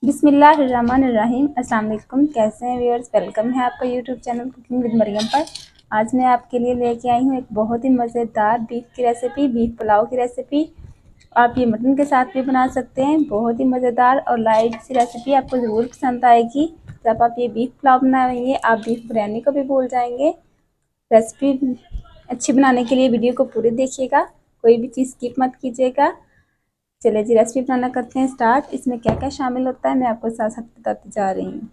बिस्मिल्लाहिर्रहमानिर्रहीम। अस्सलाम वालेकुम। कैसे हैं व्यूअर्स? वेलकम है आपका YouTube channel cooking with Maryam पर। आज मैं आपके लिए लेके आई हूँ एक बहुत ही मज़ेदार बीफ की रेसिपी, बीफ पुलाव की रेसिपी। आप ये मटन के साथ भी बना सकते हैं। बहुत ही मज़ेदार और लाइट सी रेसिपी, आपको ज़रूर पसंद आएगी। जब आप ये बीफ पुलाव बनाएंगे आप बीफ बिरयानी को भी भूल जाएंगे। रेसिपी अच्छी बनाने के लिए वीडियो को पूरी देखिएगा, कोई भी चीज़ स्किप मत कीजिएगा। चलिए जी, रेसिपी बनाना करते हैं स्टार्ट। इसमें क्या क्या शामिल होता है मैं आपको साथ साथ बताती जा रही हूँ।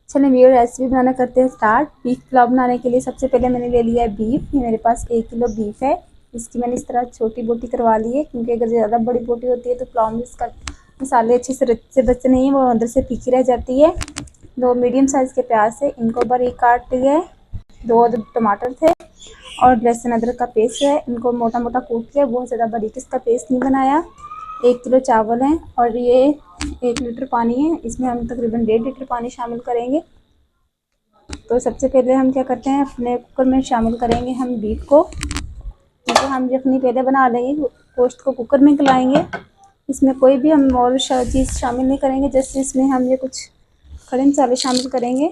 चलिए मेरी रेसिपी बनाना करते हैं स्टार्ट। बीफ पुलाव बनाने के लिए सबसे पहले मैंने ले लिया है बीफ। ये मेरे पास 1 किलो बीफ है। इसकी मैंने इस तरह छोटी बोटी करवा ली है, क्योंकि अगर ज़्यादा बड़ी बोटी होती है तो पुलाव में इसका मसाले अच्छे से बचते नहीं है, वो अंदर से फीकी रह जाती है। 2 मीडियम साइज़ के प्याज है, इनको बारीक काट लिया है। 2 टमाटर थे और लहसुन अदरक का पेस्ट है, इनको मोटा मोटा कूट के, बहुत ज़्यादा बारीक इसका पेस्ट नहीं बनाया। 1 किलो चावल हैं और ये 1 लीटर पानी है। इसमें हम तकरीबन 1.5 लीटर पानी शामिल करेंगे। तो सबसे पहले हम क्या करते हैं, अपने कुकर में शामिल करेंगे हम बीफ को, क्योंकि हम यखनी पहले बना लेंगे, गोश्त को कुकर में गलाएंगे। इसमें कोई भी हम और चीज़ शामिल नहीं करेंगे, जैसे इसमें हम ये कुछ खड़े मसाले शामिल करेंगे,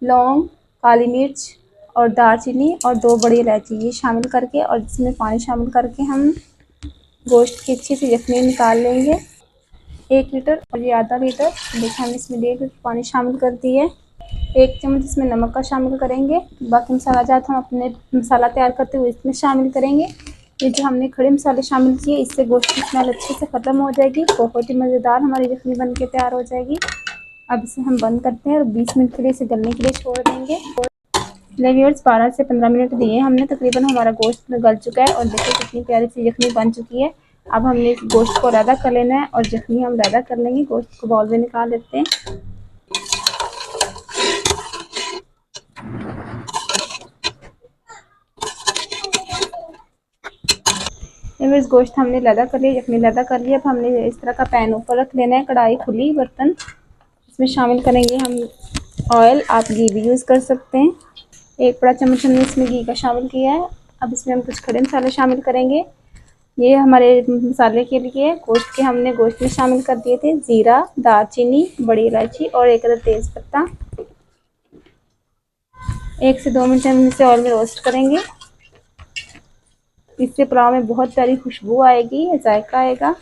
लौंग, काली मिर्च और दालचीनी और 2 बड़ी इलायची, ये शामिल करके और इसमें पानी शामिल करके हम गोश्त की अच्छी सी यखनी निकाल लेंगे। 1 लीटर और ये आधा लीटर, देखिए हम इसमें 1.5 लीटर पानी शामिल कर दिए। 1 चम्मच इसमें नमक का शामिल करेंगे। बाकी मसाला जात हम अपने मसाला तैयार करते हुए इसमें शामिल करेंगे। ये जो हमने खड़े मसाले शामिल किए, इससे गोश्त की स्मेल अच्छे से ख़त्म हो जाएगी, बहुत ही मज़ेदार हमारी यखनी बन के तैयार हो जाएगी। अब इसे हम बंद करते हैं और 20 मिनट के लिए इसे गलने के लिए छोड़ देंगे। व्यूअर्स 12 से 15 मिनट दिए हमने, तकरीबन हमारा गोश्त गल चुका है और देखिए कितनी प्यारी सी यखनी बन चुकी है। अब हमने इस गोश्त को रैदा कर लेना है और यखनी हम रैदा कर लेंगे। गोश्त को बाउल में निकाल लेते हैं। व्यूअर्स गोश्त हमने लैदा कर लिया, यखनी लैदा कर लिया। अब हमने इस तरह का पैन ऊपर रख लेना है, कढ़ाई खुली बर्तन। इसमें शामिल करेंगे हम ऑयल, आप घी भी यूज़ कर सकते हैं। 1 बड़ा चम्मच हमने इसमें घी का शामिल किया है। अब इसमें हम कुछ खड़े मसाले शामिल करेंगे। ये हमारे मसाले के लिए गोश्त के हमने गोश्त में शामिल कर दिए थे, ज़ीरा, दालचीनी, बड़ी इलायची और 1 अदद तेज़ पत्ता। 1 से 2 मिनट हम इसे ऑयल में रोस्ट करेंगे। इससे पुलाव में बहुत प्यारी खुशबू आएगी, जायका आएगा।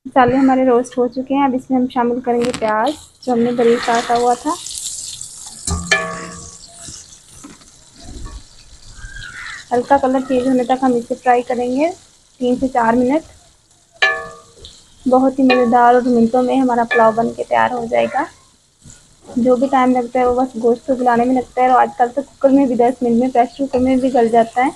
मसाले हमारे रोस्ट हो चुके हैं। अब इसमें हम शामिल करेंगे प्याज, जो हमने बारीक काटा हुआ था। हल्का कलर चेंज होने तक हम इसे फ्राई करेंगे, 3 से 4 मिनट। बहुत ही मज़ेदार और मिनटों में हमारा पुलाव बन के तैयार हो जाएगा। जो भी टाइम लगता है वो बस गोश्त को गलाने में लगता है, और आजकल तो कुकर में भी 10 मिनट में, प्रेशर कुकर में भी गल जाता है।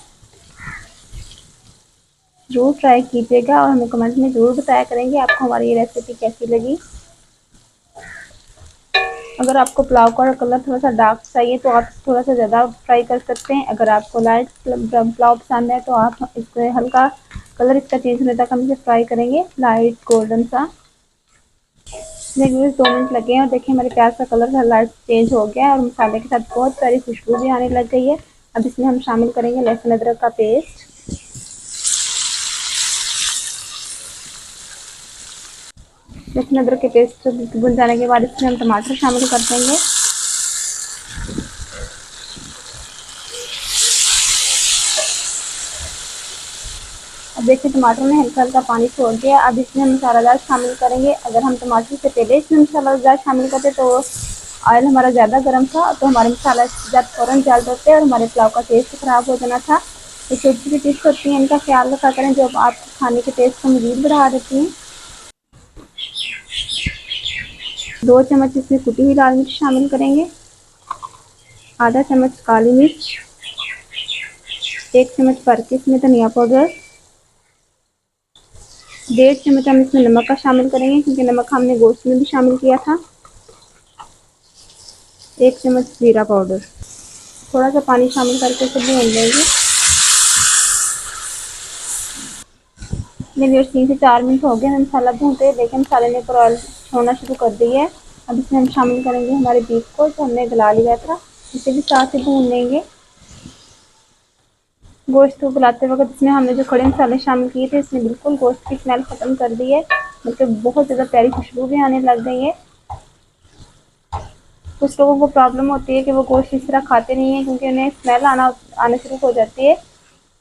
ज़रूर ट्राई कीजिएगा और हमें कमेंट में ज़रूर बताया करेंगे आपको हमारी ये रेसिपी कैसी लगी। अगर आपको पुलाव का कलर थोड़ा सा डार्क चाहिए तो आप थोड़ा सा ज़्यादा फ्राई कर सकते हैं। अगर आपको लाइट पुलाव पसंद है तो आप इसको हल्का कलर इसका चेंज होने तक हम इसे फ्राई करेंगे, लाइट गोल्डन सा। देखिए 2 मिनट लगे हैं और देखिए हमारे प्याज का कलर लाइट चेंज हो गया है और मसाले के साथ बहुत सारी खुशबू भी आने लग गई है। अब इसमें हम शामिल करेंगे लहसुन अदरक का पेस्ट। लहसुन अदरक के पेस्ट भुन जाने के बाद इसमें हम टमाटर शामिल कर देंगे। अब देखिए टमाटर में हल्का हल्का पानी छोड़ दिया। अब इसमें हम मसालादार शामिल करेंगे। अगर हम टमाटर से पहले इसमें मसालादार शामिल करते तो ऑयल हमारा ज़्यादा गर्म था, तो हमारे मसाला जब फ़ौरन जल जाते और हमारे पुलाव का टेस्ट ख़राब हो जाना था। ये छोटी छोटी टिप्स होती हैं, इनका ख्याल रखा करें, जो आप खाने के टेस्ट को मज़ीद बढ़ा देती हैं। 2 चम्मच इसमें कुटी हुई लाल मिर्च शामिल करेंगे, आधा चम्मच काली मिर्च, 1 चम्मच भर के इसमें धनिया पाउडर, 1.5 चम्मच हम इसमें नमक का शामिल करेंगे, क्योंकि नमक हमने गोश्त में भी शामिल किया था। 1 चम्मच जीरा पाउडर, थोड़ा सा पानी शामिल करके इसे भून लेंगे। मेरे 3 से 4 मिनट हो गए हैं मसाला भूनते, लेकिन मसाले ने ऊपर ऑयल छोड़ना शुरू कर दी है। अब इसमें हम शामिल करेंगे हमारे बीफ को, जो हमने गला लिया था, इसे भी साथ ही भून लेंगे। गोश्त को उबलाते वक्त इसमें हमने जो खड़े मसाले शामिल किए थे, इसने बिल्कुल गोश्त की स्मेल ख़त्म कर दी है। मतलब बहुत ज़्यादा प्यारी खुशबू भी आने लग गई है। कुछ लोगों को प्रॉब्लम होती है कि वो गोश्त इस तरह खाते नहीं हैं, क्योंकि उन्हें स्मेल आने शुरू हो जाती है।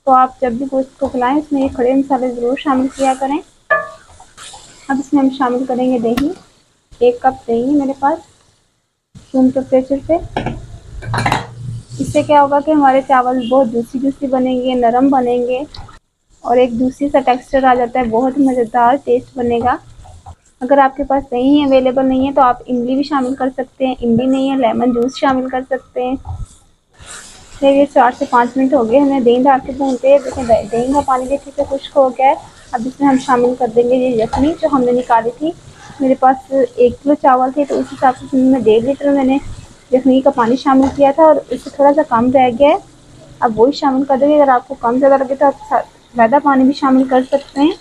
तो आप जब भी गोश्त को उबलाएं, इसमें ये खड़े मसाले ज़रूर शामिल किया करें। अब इसमें हम शामिल करेंगे दही। 1 कप दही है मेरे पास रूम टेम्परेचर पे। इससे क्या होगा कि हमारे चावल बहुत जूसी जूसी बनेंगे, नरम बनेंगे और एक जूसी सा टेक्सचर आ जाता है, बहुत मज़ेदार टेस्ट बनेगा। अगर आपके पास दही अवेलेबल नहीं है तो आप इमली भी शामिल कर सकते हैं। इमली नहीं है, लेमन जूस शामिल कर सकते हैं। ये 4 से 5 मिनट हो गए हमें दही डाल के भूनते हैं। देखिए दही का पानी भी अच्छे से खुश्क हो गया है। अब इसमें हम शामिल कर देंगे ये यखनी जो हमने निकाली थी। मेरे पास 1 किलो चावल थे, तो उस हिसाब से इसमें 1.5 लीटर मैंने यखनी का पानी शामिल किया था और इससे थोड़ा सा कम रह गया है। अब वही शामिल कर देंगे। अगर आपको कम ज़्यादा लगे तो आप ज़्यादा पानी भी शामिल कर सकते हैं।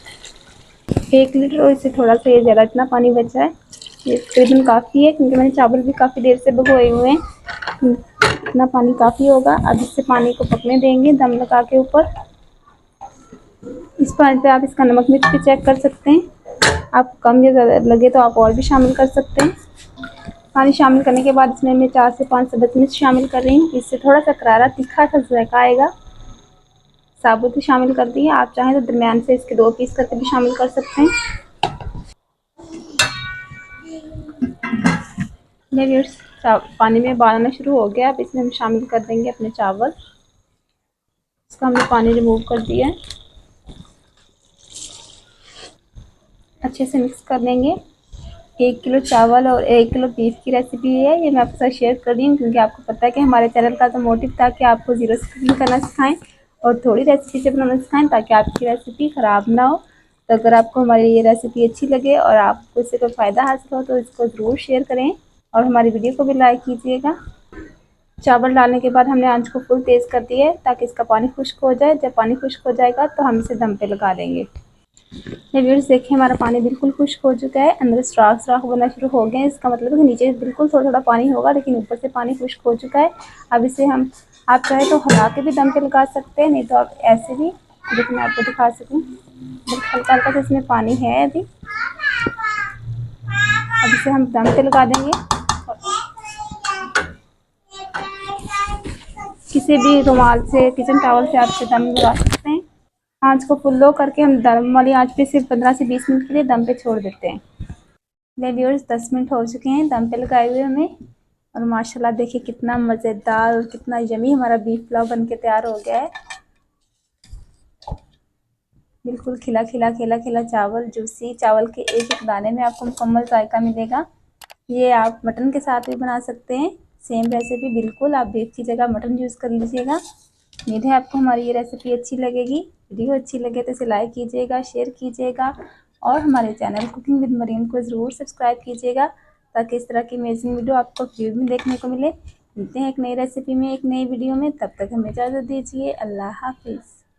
1 लीटर और इससे थोड़ा सा ये ज़्यादा इतना पानी बचा है, ये तकरीबन काफ़ी है, क्योंकि मैंने चावल भी काफ़ी देर से भिगोए हुए हैं। इतना पानी काफ़ी होगा। अब इससे पानी को पकने देंगे दम लगा के ऊपर। इस पानी पे आप इसका नमक मिर्च भी चेक कर सकते हैं। आपको कम या ज़्यादा लगे तो आप और भी शामिल कर सकते हैं। पानी शामिल करने के बाद इसमें मैं 4 से 5 सब्ज़ मिर्च शामिल कर रही हूँ। इससे थोड़ा सा करारा तीखा सा जायका आएगा। साबुत ही शामिल कर दिए। आप चाहें तो दरमियान से इसके 2 पीस करके भी शामिल कर सकते हैं। व्यूअर्स, पानी में उबाल आना शुरू हो गया। अब इसमें हम शामिल कर देंगे अपने चावल। इसका हमने पानी रिमूव कर दिया है। अच्छे से मिक्स कर लेंगे। 1 किलो चावल और 1 किलो बीफ की रेसिपी है, ये मैं आपके साथ शेयर कर रही हूँ, क्योंकि आपको पता है कि हमारे चैनल का तो मोटिव था कि आपको ज़ीरो से कुकिंग करना सिखाएं और थोड़ी रेसिपी से बनाना सिखाएं, ताकि आपकी रेसिपी ख़राब ना हो। तो अगर आपको हमारी ये रेसिपी अच्छी लगे और आपको इससे कोई फ़ायदा हासिल हो तो इसको ज़रूर शेयर करें और हमारी वीडियो को भी लाइक कीजिएगा। चावल डालने के बाद हमने आंच को फुल तेज़ कर दिया है, ताकि इसका पानी खुश्क हो जाए। जब पानी खुश्क हो जाएगा तो हम इसे दम पे लगा देंगे। ये व्यूअर्स देखिए, हमारा पानी बिल्कुल खुश्क हो चुका है, अंदर सुराख सुराख बनना शुरू हो गए हैं। इसका मतलब है कि नीचे बिल्कुल थोड़ा थोड़ा पानी होगा, लेकिन ऊपर से पानी खुश्क हो चुका है। अब इसे हम, आप चाहे तो हिला के भी दम पे लगा सकते हैं, नहीं तो आप ऐसे भी, देखिए मैं आपको दिखा सकूँ, हल्का हल्का सा इसमें पानी है अभी। अब इसे हम दम पे लगा देंगे। किसी भी रुमाल से, किचन टॉवल से आप इसे दम लगा सकते हैं। आँच को फुल लो करके हम दम वाली आँच पे सिर्फ 15 से 20 मिनट के लिए दम पे छोड़ देते हैं। ले व्यूअर्स, 10 मिनट हो चुके हैं दम पे लगाए हुए हमें, और माशाल्लाह देखिए कितना मज़ेदार और कितना यमी हमारा बीफ पुलाव बन के तैयार हो गया है। बिल्कुल खिला खिला खिला खिला चावल, जूसी चावल के एक एक दाने में आपको मुकम्मल जायका मिलेगा। ये आप मटन के साथ भी बना सकते हैं, सेम रेसिपी बिल्कुल। आप बीफ की जगह मटन यूज़ कर लीजिएगा। उम्मीद है आपको हमारी ये रेसिपी अच्छी लगेगी। वीडियो अच्छी लगे तो इसे लाइक कीजिएगा, शेयर कीजिएगा और हमारे चैनल कुकिंग विद मरीम को ज़रूर सब्सक्राइब कीजिएगा, ताकि इस तरह की अमेजिंग वीडियो आपको फ्री में देखने को मिले। मिलते हैं एक नई रेसिपी में, एक नई वीडियो में। तब तक हमें इजाज़त दीजिए। अल्लाह हाफिज़।